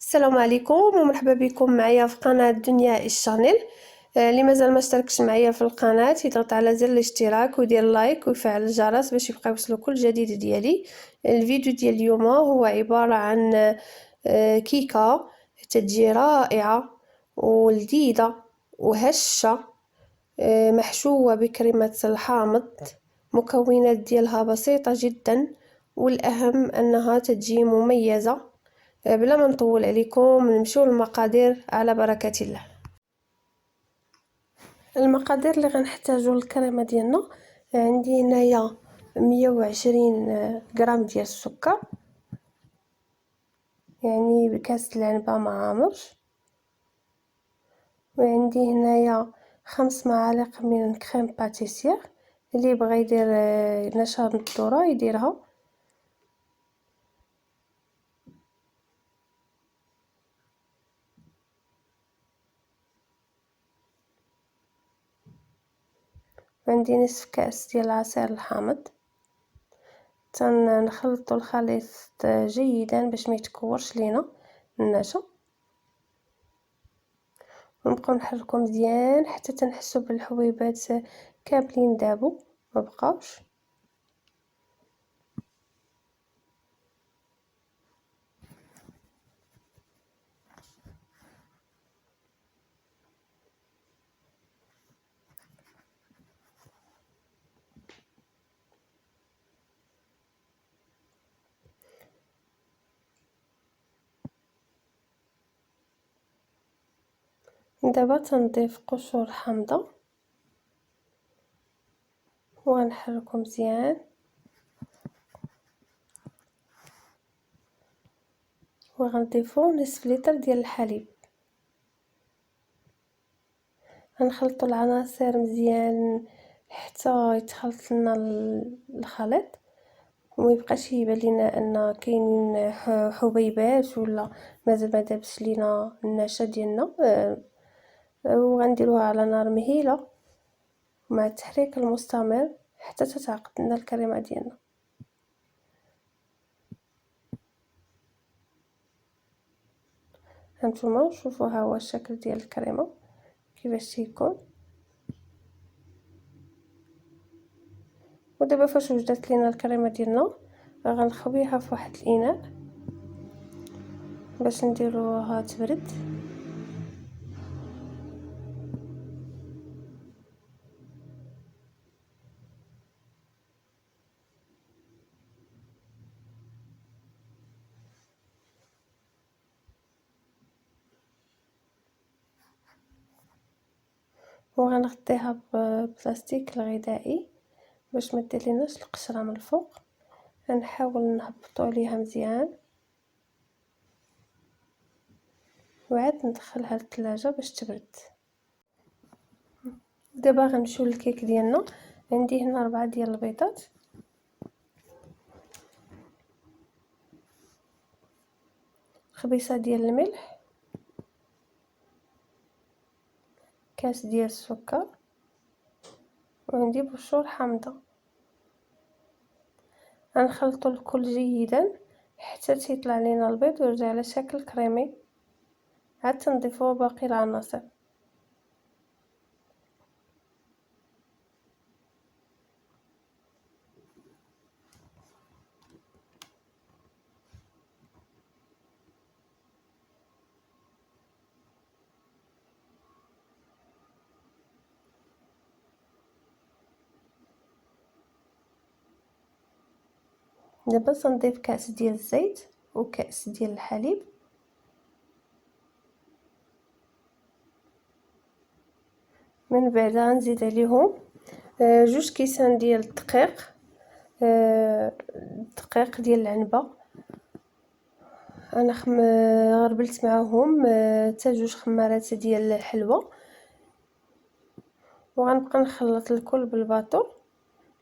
السلام عليكم ومرحبا بكم معايا في قناة دنيا الشانيل. اللي مازال ما اشتركش معايا في القناة يضغط على زر الاشتراك ويدير لايك ويفعل الجرس باش يبقى يوصلو كل جديد ديالي. الفيديو ديال اليوم هو عبارة عن كيكة تتجي رائعة ولذيذة وهشة، محشوة بكريمة الحامض. مكونات ديالها بسيطة جدا، والأهم أنها تجي مميزة. بلا ما نطول عليكم نمشيو للمقادير على بركة الله. المقادير اللي غنحتاجو للكريمه ديالنا، عندي هنايا 120 غرام ديال السكر، يعني بكاس العنبه معامر. وعندي هنايا 5 معالق من كريم باتيسير، اللي بغى يدير نشا من الذره يديرها. عندي نصف كاس ديال العصير الحامض. تنخلطوا الخليط جيدا باش ما يتكورش لينا النشا، ونبقاو نحركو مزيان حتى تنحسو بالحبيبات كاملين دابو ما بقاوش. دابا تنضيف قشور حامضه وغنحركو مزيان، وغنضيفو نصف لتر ديال الحليب. غنخلطو العناصر مزيان حتى يتخلط لنا الخليط، وما يبقاش يبان لينا ان كاينين حبيبات ولا مازال ما دابش لينا النشا ديالنا. وغنديروها على نار مهيله مع التحريك المستمر حتى تتعقد لنا الكريمه ديالنا. هانتوما شوفوا، ها هو الشكل ديال الكريمه كيفاش تيكون. ودابا فاش وجدت لينا الكريمه ديالنا غنخويها في واحد الاناء باش نديروها تبرد. وغنغطيها ببلاستيك الغذائي باش ما دير ليناش القشره من الفوق. غنحاول نهبطو عليها مزيان وعاد ندخلها للثلاجه باش تبرد. دابا غنمشيو للكيك ديالنا. عندي هنا 4 ديال البيضات، خبيصه ديال الملح، كاس ديال السكر، وعندي بشور حامضه. غنخلطو الكل جيدا حتى تيطلع لينا البيض ويرجع على شكل كريمي. عاد تنضيفو باقي العناصر. دابا تنضيف كاس ديال الزيت وكاس ديال الحليب، من بعد غنزيد عليهم 2 كيسان ديال الدقيق، الدقيق ديال العنبه. انا غربلت معاهم حتى 2 خمارات ديال الحلوى. وغنبقى نخلط الكل بالباطو.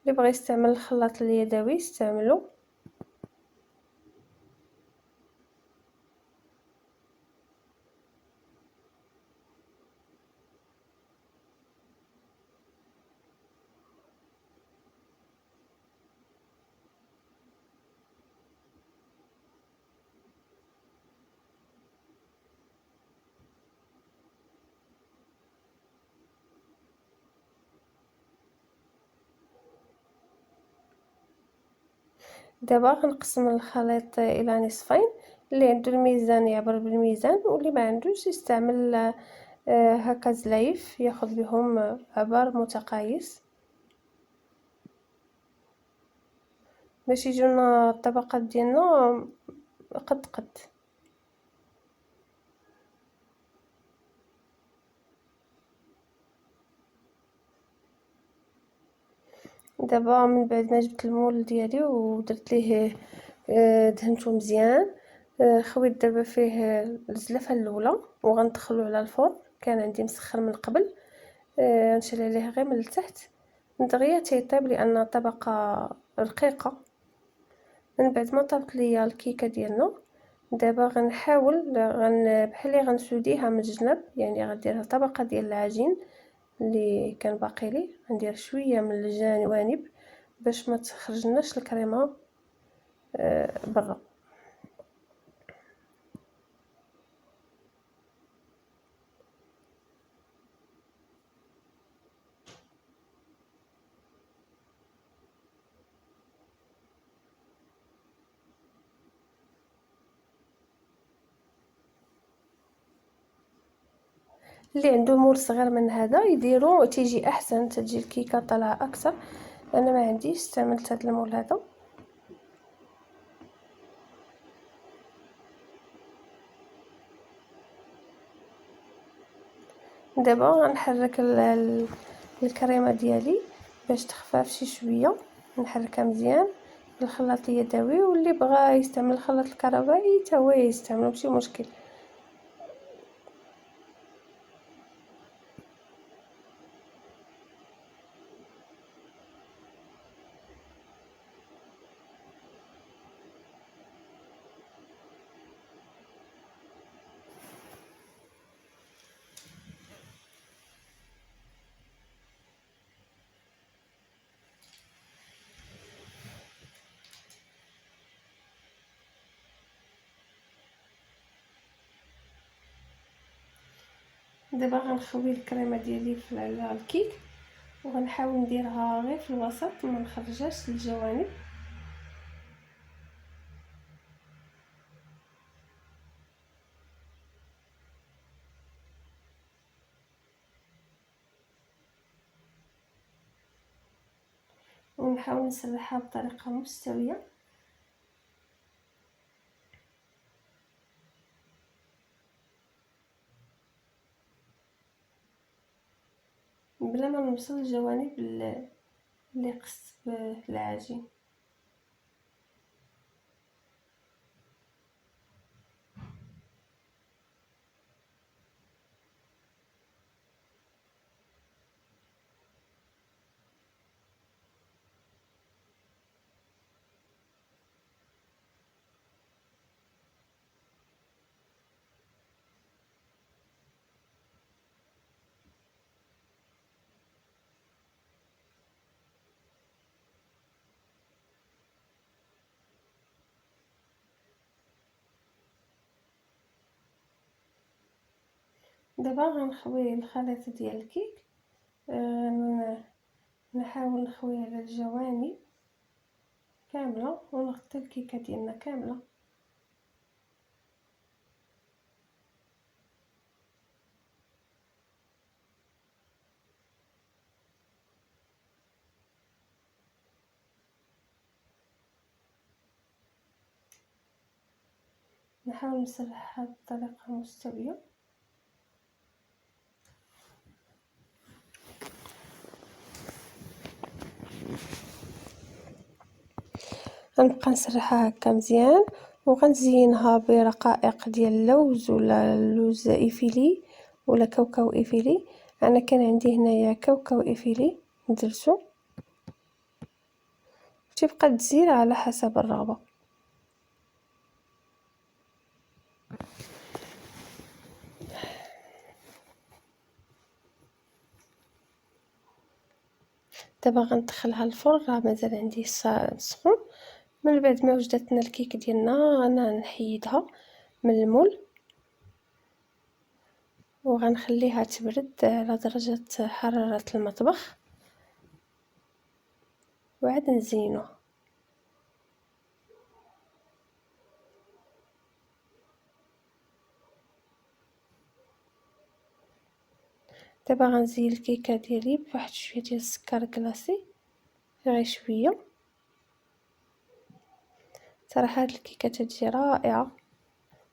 اللي بغى يستعمل الخلاط اليدوي يستعملو. دابا غنقسم الخليط الى نصفين، اللي عنده الميزان يعبر بالميزان، واللي ما عندوش يستعمل هكا زلايف ياخذ بهم عبار متقايس باش يجونا الطبقات ديالنا قد قد. دابا من بعد ما جبت المول ديالي ودرت ليه دهنته مزيان، خويت دابا فيه الزلافه الاولى وغندخلو على الفرن. كان عندي مسخر من قبل، نشعل عليه غير من التحت دغيا تيطيب لان طبقه رقيقه. من بعد ما طابت ليا الكيكه ديالنا، دابا غنحاول بحال اللي غنسوديها من الجناب، يعني غندير طبقه ديال العجين اللي كان باقي لي، غندير شويه من الجوانب باش ما تخرجناش الكريمه برا. اللي عنده مول صغير من هذا يديرو تيجي احسن، تجي الكيكه طالعه اكثر. انا ما عنديش، استعملت هذا المول هذا. دابا غنحرك الكريمه ديالي باش تخفاف شي شويه، نحركها مزيان بالخلاط اليدوي، واللي بغى يستعمل الخلاط الكهربائي حتى هو يستعملو ماشي مشكل. دابا غنخوي الكريمه ديالي في الكيك، وغنحاول نديرها غير في الوسط ما نخرجهاش للجوانب. ونحاول نسرحها بطريقه مستويه. بلا ما نوصل الجوانب اللي قصت بالعجين. دابا غنخوي الخليط ديال الكيك، نحاول نخويه على الجوانب كامله ونغطي الكيكه ديالنا كامله. نحاول نسرحها بطريقه مستويه. غنبقى نسرحها هكا مزيان، وغنزينها برقائق ديال اللوز ولا اللوز ايفيلي ولا كاوكاو ايفيلي. انا كان عندي هنايا كاوكاو ايفيلي درتو، تبقى تزيد على حسب الرغبه. دابا غندخلها الفرن، راه مازال عندي سخون. من بعد ما وجدتنا الكيك ديالنا انا نحيدها من المول وغنخليها تبرد على درجة حرارة المطبخ وعاد نزينوها. دابا غنزين الكيكه ديالي بواحد شويه ديال السكر كلاصي، غير شويه. صراحه هاد الكيكه تتجي رائعه،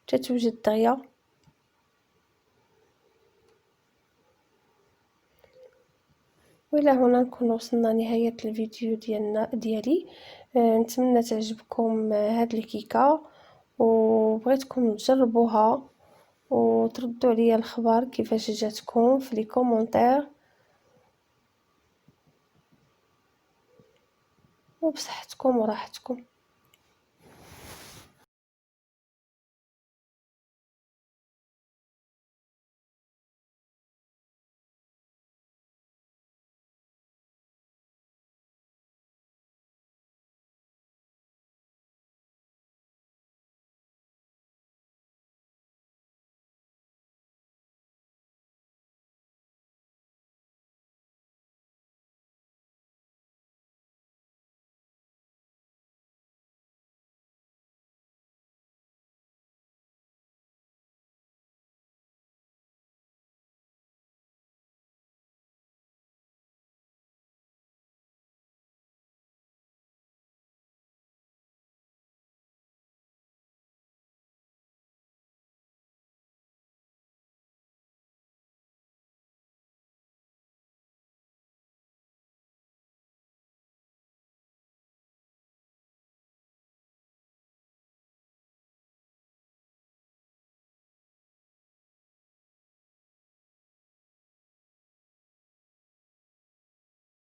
تتوجد دغيا. والى هنا نكون وصلنا نهايه الفيديو ديالي. نتمنى تعجبكم هاد الكيكه، وبغيتكم تجربوها وتردوا عليا الخبر كيفاش جاتكم في لي كومونتير. وبصحتكم وراحتكم.